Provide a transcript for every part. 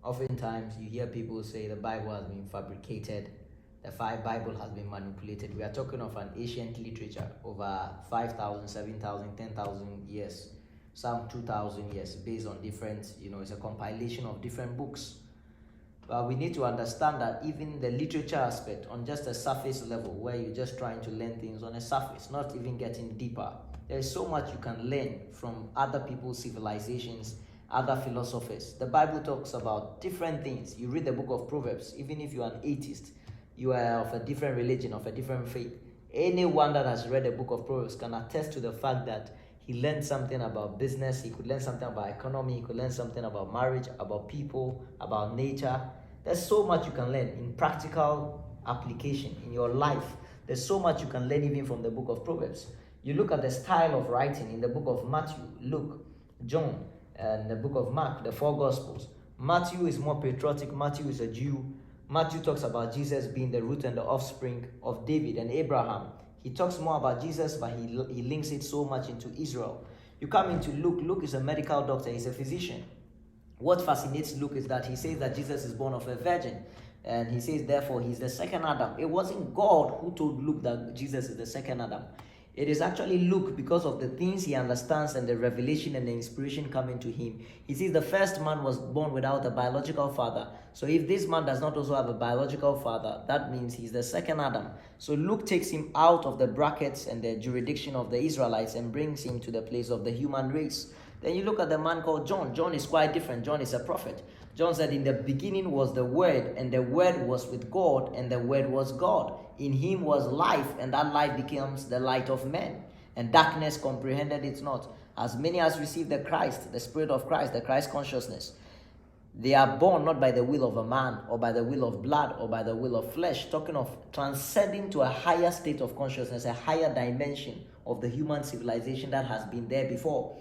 Oftentimes you hear people say the Bible has been fabricated, the Bible has been manipulated. We are talking of an ancient literature over 5,000, 7,000, 10,000 years, some 2,000 years, based on different, it's a compilation of different books. But we need to understand that even the literature aspect, on just a surface level, where you're just trying to learn things on a surface, not even getting deeper, there is so much you can learn from other people's civilizations, other philosophers. The Bible talks about different things. You read the book of Proverbs, even if you are an atheist, you are of a different religion, of a different faith. Anyone that has read the book of Proverbs can attest to the fact that he learned something about business, he could learn something about economy, he could learn something about marriage, about people, about nature. There's so much you can learn in practical application in your life. There's so much you can learn even from the book of Proverbs. You look at the style of writing in the book of Matthew, Luke, John, and the book of Mark, the four Gospels. Matthew is more patriotic. Matthew is a Jew. Matthew talks about Jesus being the root and the offspring of David and Abraham. He talks more about Jesus, but he links it so much into Israel. You come into Luke. Luke is a medical doctor. He's a physician. What fascinates Luke is that he says that Jesus is born of a virgin. And he says, therefore, he's the second Adam. It wasn't God who told Luke that Jesus is the second Adam. It is actually Luke, because of the things he understands and the revelation and the inspiration coming to him. He says the first man was born without a biological father. So if this man does not also have a biological father, that means he's the second Adam. So Luke takes him out of the brackets and the jurisdiction of the Israelites and brings him to the place of the human race. Then you look at the man called John. John is quite different. John is a prophet. John said, in the beginning was the Word, and the Word was with God, and the Word was God. In him was life, and that life becomes the light of men. And darkness comprehended it not. As many as receive the Christ, the Spirit of Christ, the Christ consciousness, they are born not by the will of a man, or by the will of blood, or by the will of flesh. Talking of transcending to a higher state of consciousness, a higher dimension of the human civilization that has been there before.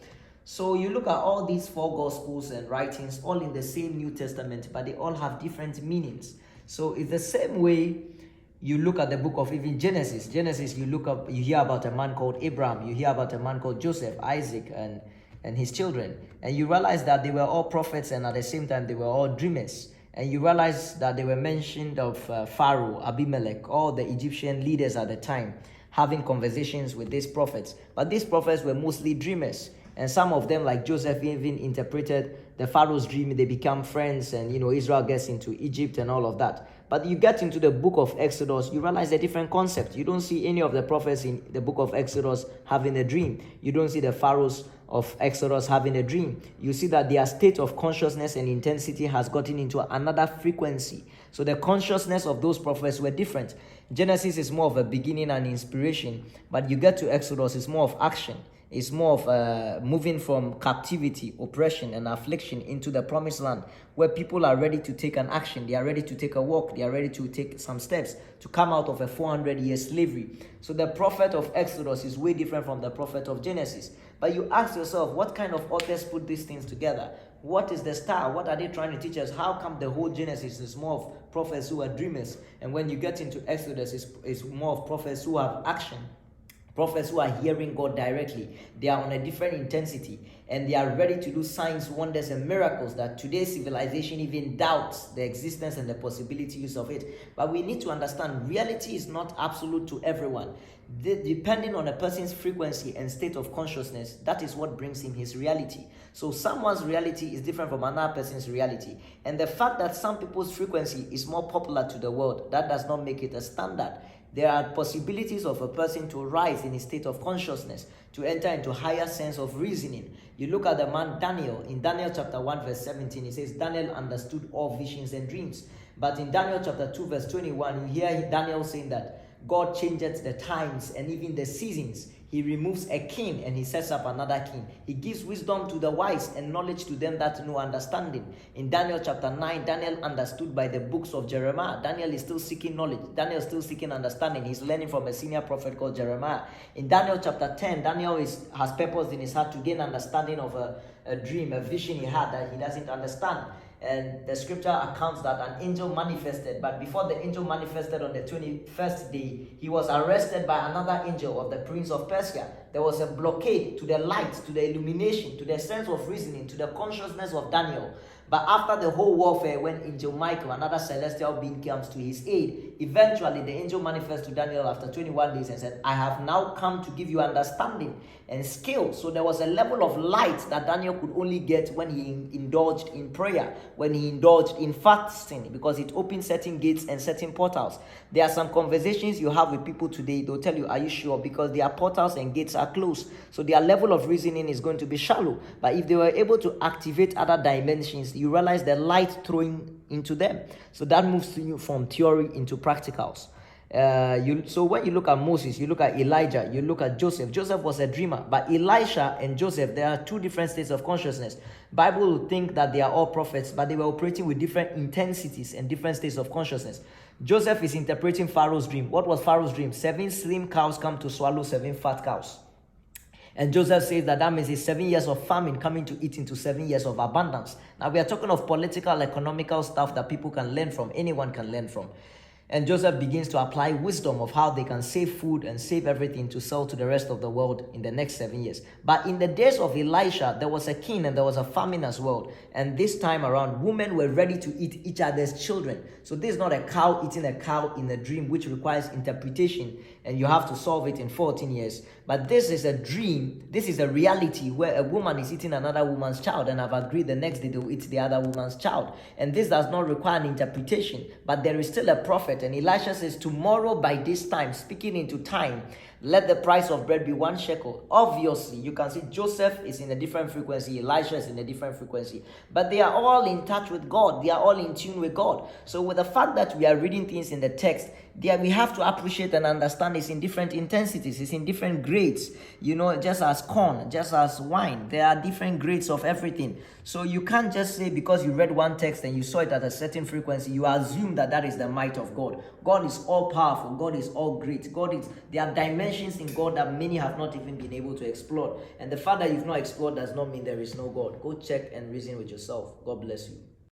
So you look at all these four Gospels and writings, all in the same New Testament, but they all have different meanings. So it's the same way you look at the book of even Genesis. Genesis, you hear about a man called Abraham, you hear about a man called Joseph, Isaac, and his children. And you realize that they were all prophets, and at the same time, they were all dreamers. And you realize that they were mentioned of Pharaoh, Abimelech, all the Egyptian leaders at the time, having conversations with these prophets. But these prophets were mostly dreamers. And some of them, like Joseph, even interpreted the Pharaoh's dream. They become friends, and Israel gets into Egypt and all of that. But you get into the book of Exodus, you realize a different concept. You don't see any of the prophets in the book of Exodus having a dream. You don't see the pharaohs of Exodus having a dream. You see that their state of consciousness and intensity has gotten into another frequency. So the consciousness of those prophets were different. Genesis is more of a beginning and inspiration, but you get to Exodus, it's more of action. It's more of moving from captivity, oppression, and affliction into the promised land, where people are ready to take an action. They are ready to take a walk. They are ready to take some steps to come out of a 400-year slavery. So the prophet of Exodus is way different from the prophet of Genesis. But you ask yourself, what kind of authors put these things together? What is the style? What are they trying to teach us? How come the whole Genesis is more of prophets who are dreamers? And when you get into Exodus, it's more of prophets who have action. Prophets who are hearing God directly. They are on a different intensity, and they are ready to do signs, wonders, and miracles that today's civilization even doubts the existence and the possibilities of it. But we need to understand reality is not absolute to everyone. Depending on a person's frequency and state of consciousness, that is what brings him his reality. So someone's reality is different from another person's reality. And the fact that some people's frequency is more popular to the world, that does not make it a standard. There are possibilities of a person to rise in a state of consciousness, to enter into higher sense of reasoning. You look at the man Daniel. In Daniel chapter 1 verse 17, it says Daniel understood all visions and dreams. But in Daniel chapter 2 verse 21, you hear Daniel saying that God changes the times and even the seasons. He removes a king and he sets up another king. He gives wisdom to the wise and knowledge to them that know understanding. In Daniel chapter 9, Daniel understood by the books of Jeremiah. Daniel is still seeking knowledge. Daniel is still seeking understanding. He's learning from a senior prophet called Jeremiah. In Daniel chapter 10, Daniel has purpose in his heart to gain understanding of a dream, a vision he had that he doesn't understand. And the scripture accounts that an angel manifested, but before the angel manifested on the 21st day, he was arrested by another angel of the prince of Persia. there was a blockade to the light, to the illumination, to the sense of reasoning, to the consciousness of Daniel. But after the whole warfare, when Angel Michael, another celestial being, comes to his aid, eventually the angel manifests to Daniel after 21 days and said, I have now come to give you understanding and skill. So there was a level of light that Daniel could only get when he indulged in prayer, when he indulged in fasting, because it opened certain gates and certain portals. There are some conversations you have with people today, they'll tell you, are you sure? Because their portals and gates are closed. So their level of reasoning is going to be shallow. But if they were able to activate other dimensions, you realize the light throwing into them. So that moves you from theory into practicals. So when you look at Moses, you look at Elijah, you look at Joseph. Joseph was a dreamer, but Elisha and Joseph, there are two different states of consciousness. Bible will think that they are all prophets, but they were operating with different intensities and different states of consciousness. Joseph is interpreting Pharaoh's dream. What was Pharaoh's dream? 7 slim cows come to swallow 7 fat cows. And Joseph says that means it's 7 years of famine coming to eat into 7 years of abundance. Now we are talking of political, economical stuff that people can learn from, anyone can learn from. And Joseph begins to apply wisdom of how they can save food and save everything to sell to the rest of the world in the next 7 years. But in the days of Elisha, there was a king and there was a famine as well. And this time around, women were ready to eat each other's children. So this is not a cow eating a cow in a dream, which requires interpretation, and you have to solve it in 14 years. But this is a dream, this is a reality where a woman is eating another woman's child, and I've agreed the next day they will eat the other woman's child. And this does not require an interpretation, but there is still a prophet. And Elisha says, tomorrow by this time, speaking into time, let the price of bread be 1 shekel. Obviously, you can see Joseph is in a different frequency, Elisha is in a different frequency, but they are all in touch with God. They are all in tune with God. So with the fact that we are reading things in the text, we have to appreciate and understand it's in different intensities, it's in different grades. Just as corn, just as wine, there are different grades of everything. So you can't just say because you read one text and you saw it at a certain frequency, you assume that is the might of God. God is all powerful. God is all great. There are dimensions in God that many have not even been able to explore. And the fact that you've not explored does not mean there is no God. Go check and reason with yourself. God bless you.